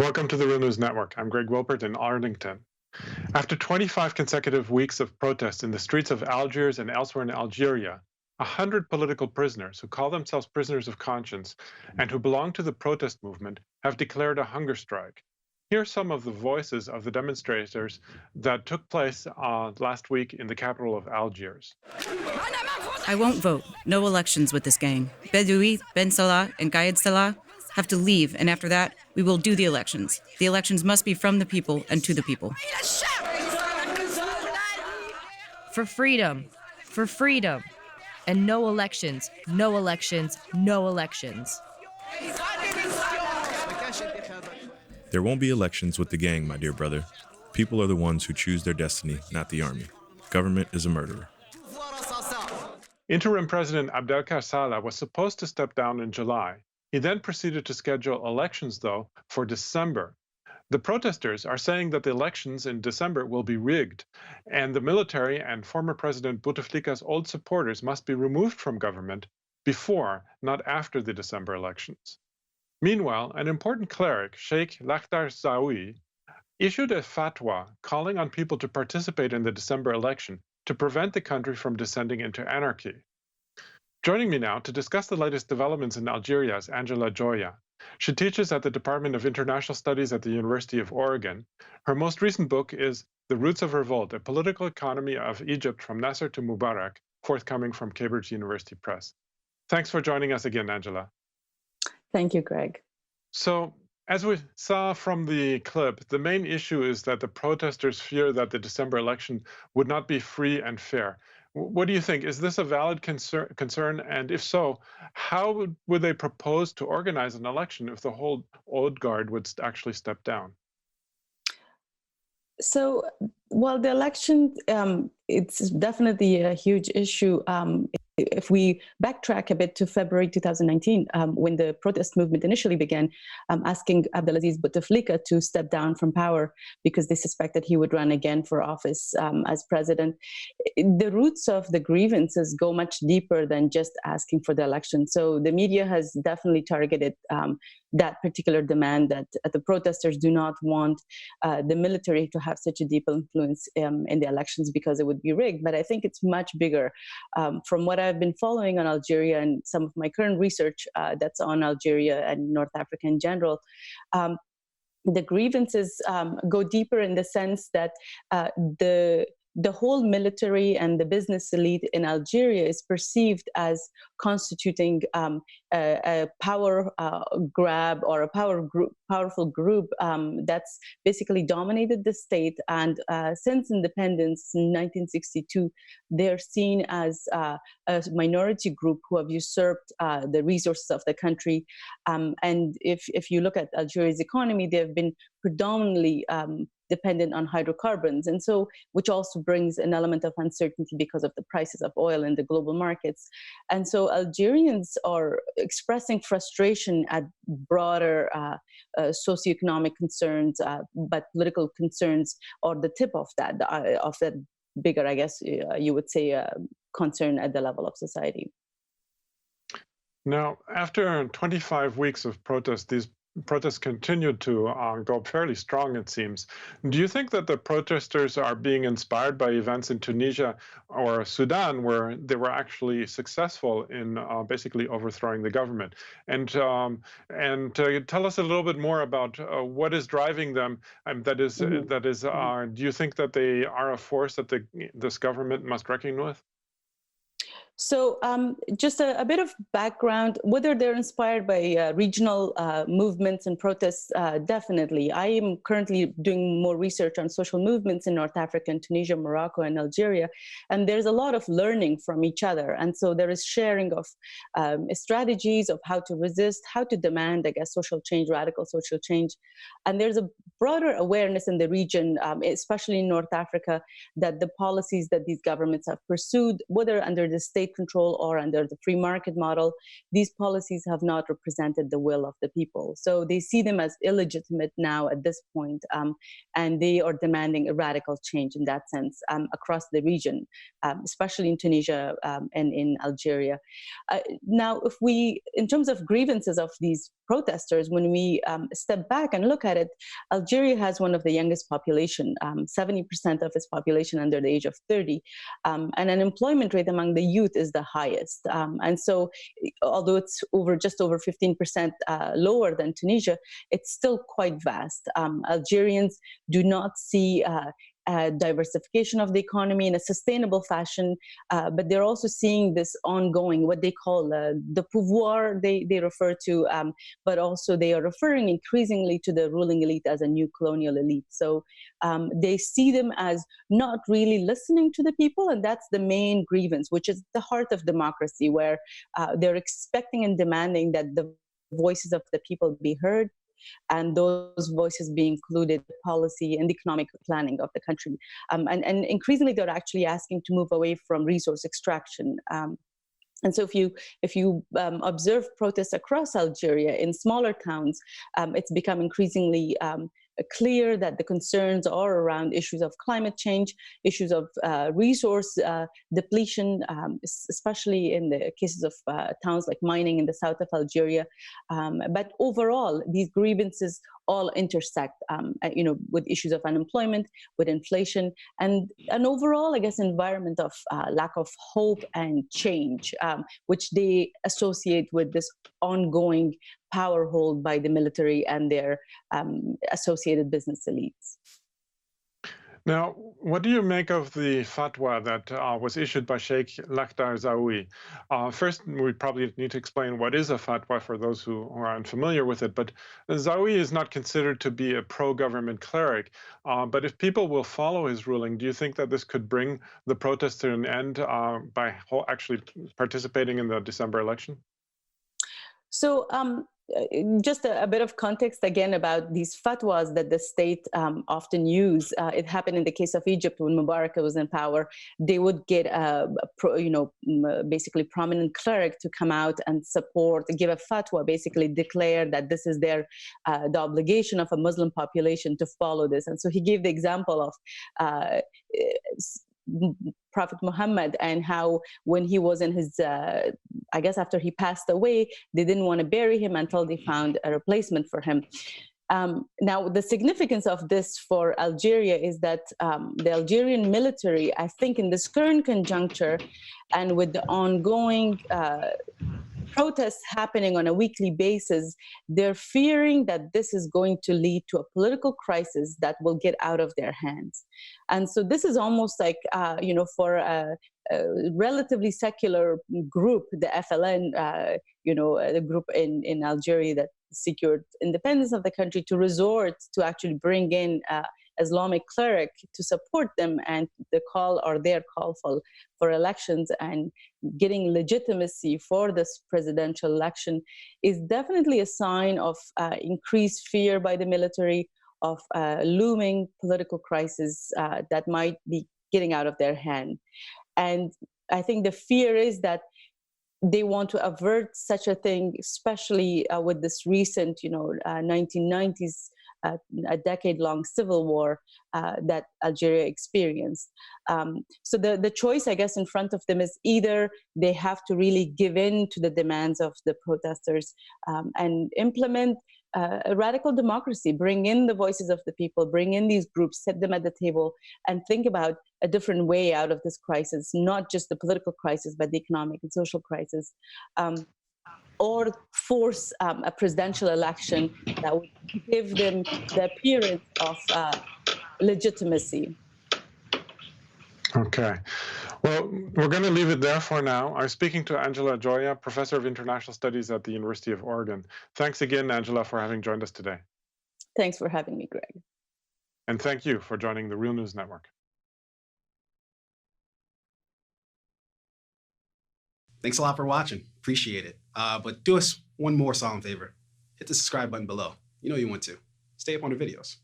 Welcome to the Real News Network. I'm Greg Wilpert in Arlington. After 25 consecutive weeks of protests in the streets of Algiers and elsewhere in Algeria, 100 political prisoners who call themselves prisoners of conscience and who belong to the protest movement have declared a hunger strike. Here are some of the voices of the demonstrators that took place last week in the capital of Algiers. I won't vote. No elections with this gang. Bedoui, Ben Salah, and Gayed Salah have to leave, and after that, we will do the elections. The elections must be from the people and to the people. For freedom, and no elections, no elections, no elections. There won't be elections with the gang, my dear brother. People are the ones who choose their destiny, not the army. Government is a murderer. Interim President Abdelkader Salah was supposed to step down in July. He then proceeded to schedule elections, though, for December. The protesters are saying that the elections in December will be rigged, and the military and former President Bouteflika's old supporters must be removed from government before, not after, the December elections. Meanwhile, an important cleric, Sheikh Lakhdar Zawi, issued a fatwa calling on people to participate in the December election to prevent the country from descending into anarchy. Joining me now to discuss the latest developments in Algeria is Angela Joya. She teaches at the Department of International Studies at the University of Oregon. Her most recent book is The Roots of Revolt, A Political Economy of Egypt from Nasser to Mubarak, forthcoming from Cambridge University Press. Thanks for joining us again, Angela. Thank you, Greg. So, as we saw from the clip, the main issue is that the protesters fear that the December election would not be free and fair. What do you think? Is this a valid concern? And if so, how would they propose to organize an election if the whole old guard would actually step down? So, well, the election, it's definitely a huge issue. If we backtrack a bit to February 2019, when the protest movement initially began, asking Abdelaziz Bouteflika to step down from power because they suspected he would run again for office as president, the roots of the grievances go much deeper than just asking for the election. So the media has definitely targeted that particular demand, that the protesters do not want the military to have such a deep influence in the elections because it would be rigged. But I think it's much bigger. From what I've been following on Algeria and some of my current research that's on Algeria and North Africa in general, the grievances go deeper in the sense that the whole military and the business elite in Algeria is perceived as constituting a power grab or a powerful group that's basically dominated the state. And since independence in 1962, they're seen as a minority group who have usurped the resources of the country. And if you look at Algeria's economy, they've been predominantly dependent on hydrocarbons, and so which also brings an element of uncertainty because of the prices of oil in the global markets. And so Algerians are expressing frustration at broader socioeconomic concerns, but political concerns are the tip of that bigger, I guess you would say, concern at the level of society. Now, after 25 weeks of protests, these protests continued to go fairly strong, it seems. Do you think that the protesters are being inspired by events in Tunisia or Sudan, where they were actually successful in basically overthrowing the government? And tell us a little bit more about what is driving them. Do you think that they are a force that this government must reckon with? So just a bit of background, whether they're inspired by regional movements and protests, definitely. I am currently doing more research on social movements in North Africa, and Tunisia, Morocco, and Algeria. And there's a lot of learning from each other. And so there is sharing of strategies of how to resist, how to demand, I guess, social change, radical social change. And there's a broader awareness in the region, especially in North Africa, that the policies that these governments have pursued, whether under the state state control or under the free market model, these policies have not represented the will of the people. So they see them as illegitimate now at this point, and they are demanding a radical change in that sense across the region, especially in Tunisia and in Algeria. Now, if we, in terms of grievances of these protesters, when we step back and look at it, Algeria has one of the youngest population, 70% of its population under the age of 30, and unemployment rate among the youth is the highest. And so, although it's just over 15% lower than Tunisia, it's still quite vast. Algerians do not see diversification of the economy in a sustainable fashion, but they're also seeing this ongoing, what they call the pouvoir, they refer to, but also they are referring increasingly to the ruling elite as a new colonial elite. So they see them as not really listening to the people, and that's the main grievance, which is the heart of democracy, where they're expecting and demanding that the voices of the people be heard, and those voices be included in policy and economic planning of the country. And increasingly, they're actually asking to move away from resource extraction. And so if you observe protests across Algeria in smaller towns, it's become increasingly clear that the concerns are around issues of climate change, issues of resource depletion, especially in the cases of towns like mining in the south of Algeria. But overall, these grievances all intersect, with issues of unemployment, with inflation, and an overall, I guess, environment of lack of hope and change, which they associate with this ongoing power hold by the military and their associated business elites. Now, what do you make of the fatwa that was issued by Sheikh Lakhdar Zawi? First, we probably need to explain what is a fatwa for those who are unfamiliar with it. But Zawi is not considered to be a pro-government cleric. But if people will follow his ruling, do you think that this could bring the protest to an end by actually participating in the December election? So just a bit of context again about these fatwas that the state often use. It happened in the case of Egypt when Mubarak was in power. They would get basically prominent cleric to come out and give a fatwa, basically declare that this is the obligation of a Muslim population to follow this. And so he gave the example of Prophet Muhammad, and how when he was in his, I guess after he passed away, they didn't want to bury him until they found a replacement for him. Now, the significance of this for Algeria is that the Algerian military, I think in this current conjuncture and with the ongoing protests happening on a weekly basis, they're fearing that this is going to lead to a political crisis that will get out of their hands. And so this is almost like, for a relatively secular group, the FLN, the group in Algeria that secured independence of the country, to resort to actually bring in Islamic cleric to support them, and their call for elections and getting legitimacy for this presidential election is definitely a sign of increased fear by the military of looming political crisis that might be getting out of their hand. And I think the fear is that they want to avert such a thing, especially with this recent, 1990s, a decade-long civil war that Algeria experienced. So the choice, I guess, in front of them is either they have to really give in to the demands of the protesters and implement a radical democracy, bring in the voices of the people, bring in these groups, set them at the table, and think about a different way out of this crisis, not just the political crisis, but the economic and social crisis. Or force a presidential election that would give them the appearance of legitimacy. Okay. Well, we're going to leave it there for now. I'm speaking to Angela Joya, Professor of International Studies at the University of Oregon. Thanks again, Angela, for having joined us today. Thanks for having me, Greg. And thank you for joining the Real News Network. Thanks a lot for watching. Appreciate it. But do us one more solemn favor. Hit the subscribe button below. You know you want to. Stay up on the videos.